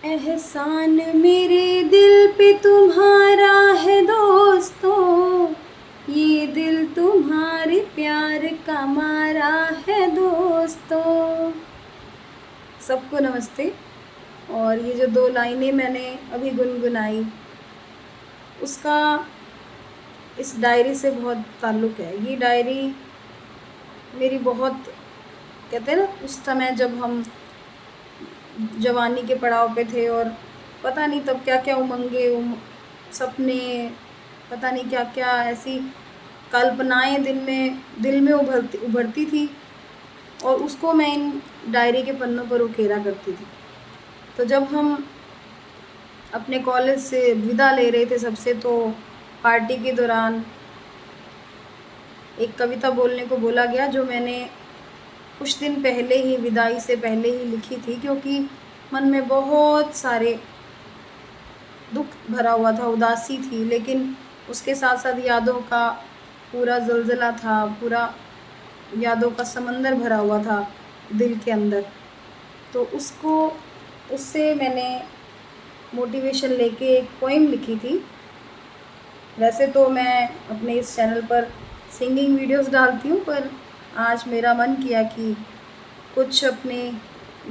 एहसान मेरे दिल पे तुम्हारा है दोस्तों, ये दिल तुम्हारे प्यार का मारा है दोस्तों। सबको नमस्ते। और ये जो 2 लाइनें मैंने अभी गुनगुनाई, उसका इस डायरी से बहुत ताल्लुक़ है। ये डायरी मेरी बहुत, कहते हैं ना, उस समय जब हम जवानी के पड़ाव पे थे और पता नहीं तब क्या-क्या उमंगे, सपने, पता नहीं क्या-क्या ऐसी कल्पनाएँ दिल में उभरती थी और उसको मैं इन डायरी के पन्नों पर उकेरा करती थी। तो जब हम अपने कॉलेज से विदा ले रहे थे सबसे, तो पार्टी के दौरान एक कविता बोलने को बोला गया, जो मैंने कुछ दिन पहले ही, विदाई से पहले ही लिखी थी, क्योंकि मन में बहुत सारे दुख भरा हुआ था, उदासी थी, लेकिन उसके साथ साथ यादों का पूरा ज़लज़ला था, पूरा यादों का समंदर भरा हुआ था दिल के अंदर। तो उससे मैंने मोटिवेशन लेके एक पोएम लिखी थी। वैसे तो मैं अपने इस चैनल पर सिंगिंग वीडियोस डालती हूँ, पर आज मेरा मन किया कि कुछ अपनी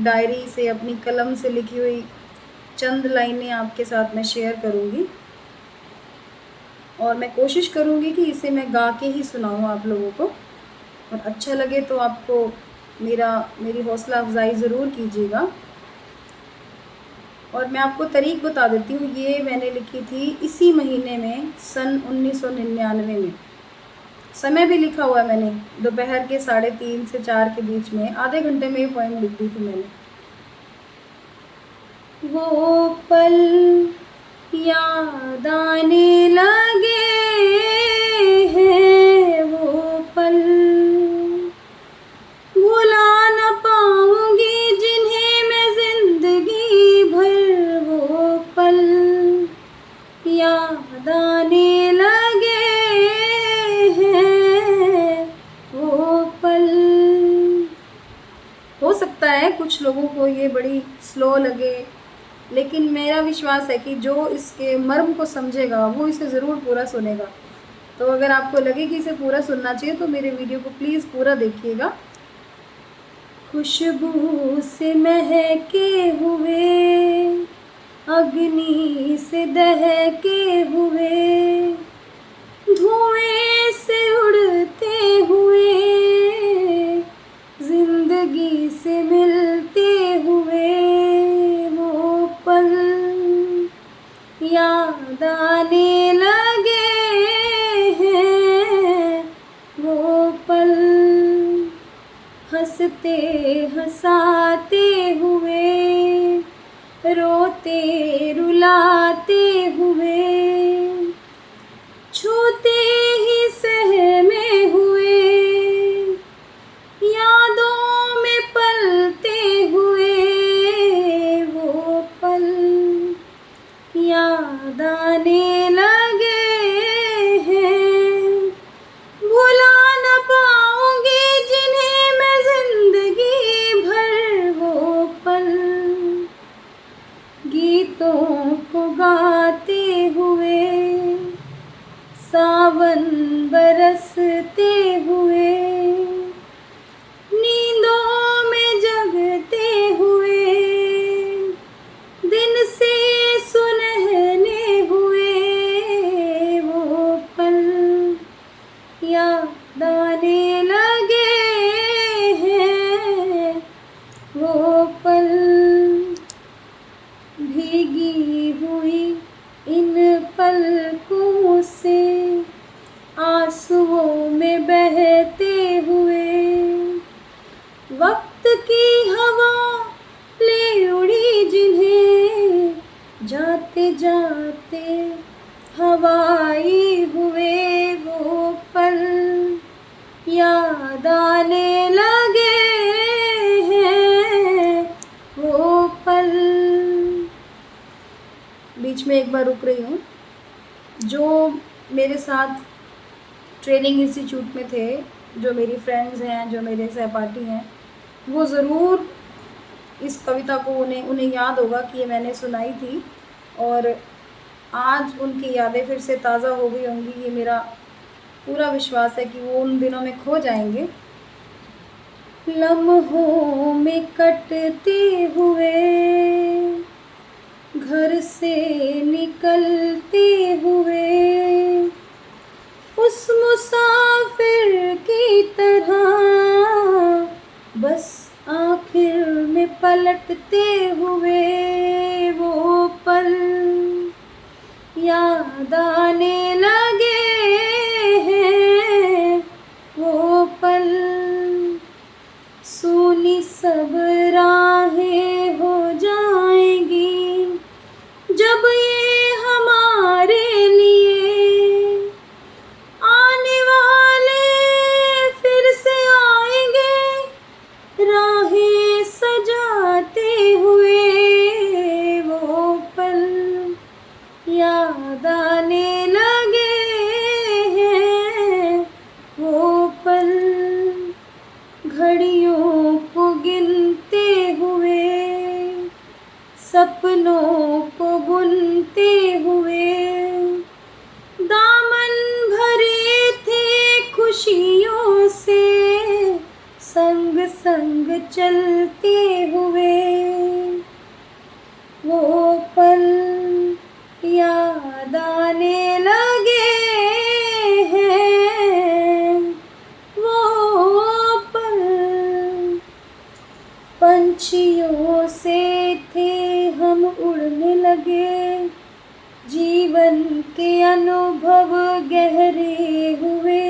डायरी से, अपनी कलम से लिखी हुई चंद लाइनें आपके साथ मैं शेयर करूँगी और मैं कोशिश करूँगी कि इसे मैं गा के ही सुनाऊँ आप लोगों को, और अच्छा लगे तो आपको मेरी हौसला अफ़ज़ाई ज़रूर कीजिएगा। और मैं आपको तारीख़ बता देती हूँ, ये मैंने लिखी थी इसी महीने में, सन 1999 में। समय भी लिखा हुआ है मैंने, दोपहर के 3:30 से 4 के बीच में, आधे घंटे में ये पोएम लिख दी थी मैंने। वो पल याद आने लगे हैं, वो पल भुला न पाऊंगी जिन्हें मैं जिंदगी भर, वो पल याद आने लगे हैं, वो पल। हो सकता है कुछ लोगों को ये बड़ी स्लो लगे, लेकिन मेरा विश्वास है कि जो इसके मर्म को समझेगा वो इसे ज़रूर पूरा सुनेगा। तो अगर आपको लगे कि इसे पूरा सुनना चाहिए तो मेरे वीडियो को प्लीज़ पूरा देखिएगा। खुशबू से महके हुए, अग्नि से दहके हुए, धुएं से उड़ते हुए, जिंदगी से मिलते हुए, वो पल याद आने लगे हैं, वो पल। हंसते हंसाते हुए, रोते रुलाते हुए, छूते ही सहमे हुए, यादों में पलते हुए, वो पल याद आने लगे हैं। भुला न पाऊंगी जिन्हें मैं जिंदगी भर, वो पल। गीतों को गाते हुए, सावन बरसते हुए, नींदों में जगते हुए, दिन से सुनहरे हुए, वो पल याद आने लगे हैं, वो पल। भीगी हुई इन पलकों से, आंसुओं में बहते हुए, वक्त की हवा ले उड़ी जिन्हें, जाते जाते हवाई हुए, वो पल याद आने लगे हैं, वो पल। बीच में एक बार रुक रही हूँ। जो मेरे साथ ट्रेनिंग इंस्टीट्यूट में थे, जो मेरी फ्रेंड्स हैं, जो मेरे सहपाठी हैं, वो ज़रूर इस कविता को उन्हें याद होगा कि ये मैंने सुनाई थी और आज उनकी यादें फिर से ताज़ा हो गई होंगी। ये मेरा पूरा विश्वास है कि वो उन दिनों में खो जाएंगे। लम्हों में कटते हुए, घर से निकलते हुए, उस मुसाफिर की तरह बस आखिर में पलटते हुए वो पल याद आने लगे हैं। वो पल सूनी सब राहें हो जाएंगी जब ये हमारे लिए आने वाले फिर से आएंगे, राहें सजाते हुए वो पल याद आने लगे हैं। वो पल घड़ियों को गिनते हुए, सपनों को बुनते हुए, दामन भरे थे खुशियों से, संग संग चलते हुए वो पल याद आने लगे हैं। वो पल पंछियों से थे हम उड़ने लगे, जीवन के अनुभव गहरे हुए,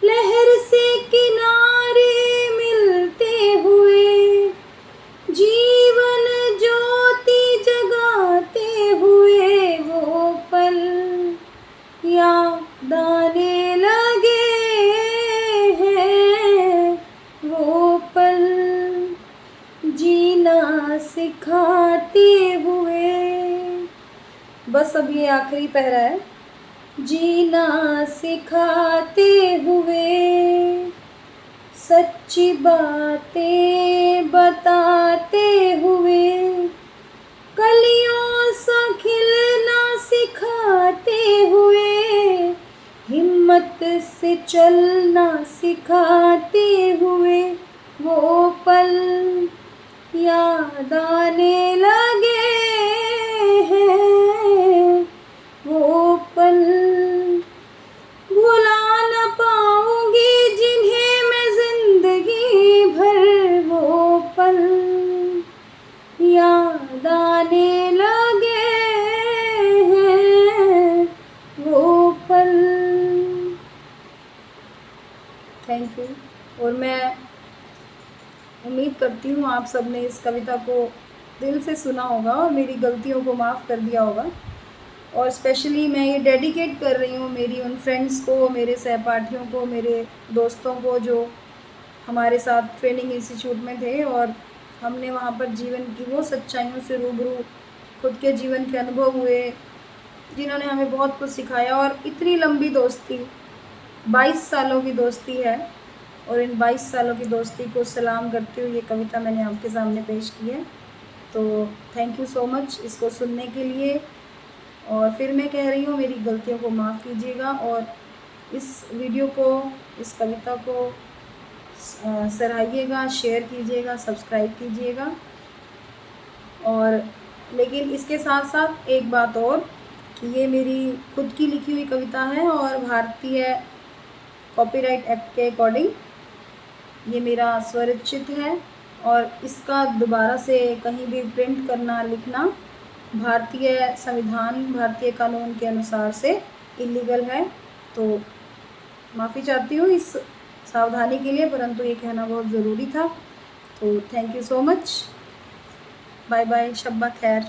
लहर से किनारे मिलते हुए, जीवन ज्योति जगाते हुए वो पल याद आने लगे हैं। वो पल जीना सिखाते हुए, बस अब ये आखिरी पैरा है। जीना सिखाते हुए, सच्ची बातें बताते हुए, कलियों सा खिलना सिखाते हुए, हिम्मत से चलना सिखाते हुए वो पल याद आने लगे हैं। वो पल भुला न पाऊंगी जिन्हें मैं जिंदगी भर, वो पल याद आने लगे हैं। वो पल। Thank you. और मैं उम्मीद करती हूँ आप सब ने इस कविता को दिल से सुना होगा और मेरी गलतियों को माफ़ कर दिया होगा। और स्पेशली मैं ये डेडिकेट कर रही हूँ मेरी उन फ्रेंड्स को, मेरे सहपाठियों को, मेरे दोस्तों को जो हमारे साथ ट्रेनिंग इंस्टीट्यूट में थे और हमने वहाँ पर जीवन की वो सच्चाइयों से रूबरू, खुद के जीवन के अनुभव हुए जिन्होंने हमें बहुत कुछ सिखाया। और इतनी लंबी दोस्ती, 22 सालों की दोस्ती है और इन 22 सालों की दोस्ती को सलाम करते हुए ये कविता मैंने आपके सामने पेश की है। तो थैंक यू सो मच इसको सुनने के लिए। और फिर मैं कह रही हूँ मेरी गलतियों को माफ़ कीजिएगा और इस वीडियो को, इस कविता को सराहिएगा, शेयर कीजिएगा, सब्सक्राइब कीजिएगा। और लेकिन इसके साथ साथ एक बात और कि ये मेरी खुद की लिखी हुई कविता है और भारतीय कॉपीराइट एक्ट के अकॉर्डिंग ये मेरा स्वरचित है और इसका दोबारा से कहीं भी प्रिंट करना, लिखना भारतीय संविधान, भारतीय कानून के अनुसार से इलीगल है। तो माफ़ी चाहती हूँ इस सावधानी के लिए, परंतु ये कहना बहुत ज़रूरी था। तो thank you so much. Bye bye, शब्बा खैर।